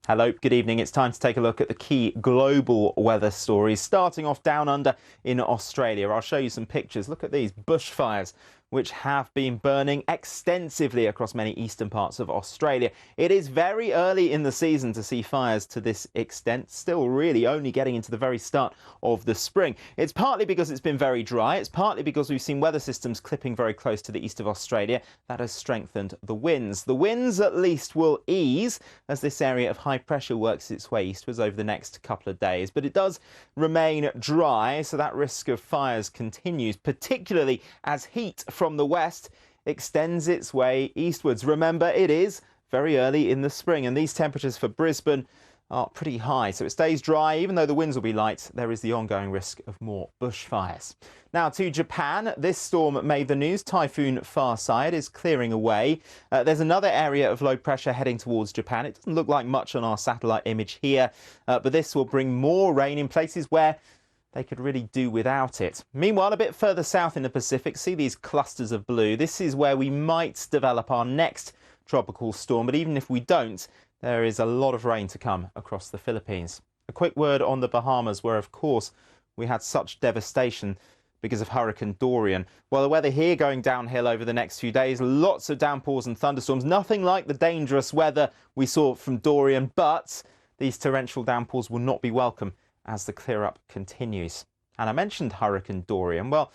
Hello, good evening. It's time to take a look at the key global weather stories. Starting off down under in Australia. I'll show you some pictures. Look at these bushfires, which have been burning extensively across many eastern parts of Australia. It is very early in the season to see fires to this extent, still really only getting into the very start of the spring. It's partly because it's been very dry, it's partly because we've seen weather systems clipping very close to the east of Australia. That has strengthened the winds. The winds at least will ease as this area of high pressure works its way eastwards over the next couple of days, but it does remain dry, so that risk of fires continues, particularly as heat from the west extends its way eastwards. Remember, it is very early in the spring and these temperatures for Brisbane are pretty high, so it stays dry. Even though the winds will be light, there is the ongoing risk of more bushfires. Now to Japan. This storm made the news. Typhoon Faxai is clearing away. There's another area of low pressure heading towards Japan. It doesn't look like much on our satellite image here, but this will bring more rain in places where they could really do without it. Meanwhile, a bit further south in the Pacific, see these clusters of blue. This is where we might develop our next tropical storm, but even if we don't, there is a lot of rain to come across the Philippines. A quick word on the Bahamas, where of course we had such devastation because of Hurricane Dorian. Well, the weather here going downhill over the next few days. Lots of downpours and thunderstorms. Nothing like the dangerous weather we saw from Dorian, but these torrential downpours will not be welcome as the clear-up continues. And I mentioned Hurricane Dorian. Well,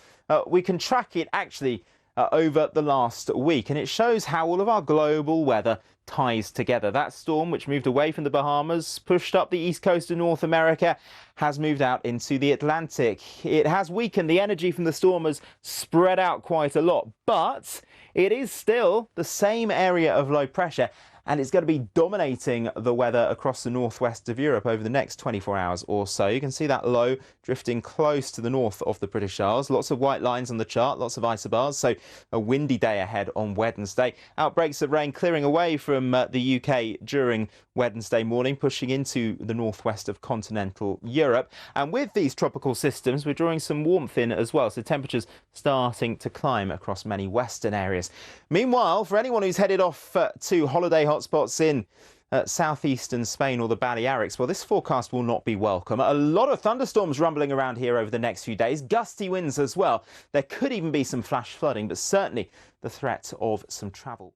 we can track it actually over the last week, and it shows how all of our global weather ties together. That storm, which moved away from the Bahamas, pushed up the east coast of North America, has moved out into the Atlantic. It has weakened. The energy from the storm has spread out quite a lot, but it is still the same area of low pressure, and it's going to be dominating the weather across the northwest of Europe over the next 24 hours or so. You can see that low drifting close to the north of the British Isles. Lots of white lines on the chart, lots of isobars, so a windy day ahead on Wednesday. Outbreaks of rain clearing away from the UK during Wednesday morning, pushing into the northwest of continental Europe. And with these tropical systems, we're drawing some warmth in as well, so temperatures starting to climb across many western areas. Meanwhile, for anyone who's headed off to holiday hotspots in southeastern Spain or the Balearics, well, this forecast will not be welcome. A lot of thunderstorms rumbling around here over the next few days, gusty winds as well. There could even be some flash flooding, but certainly the threat of some travel.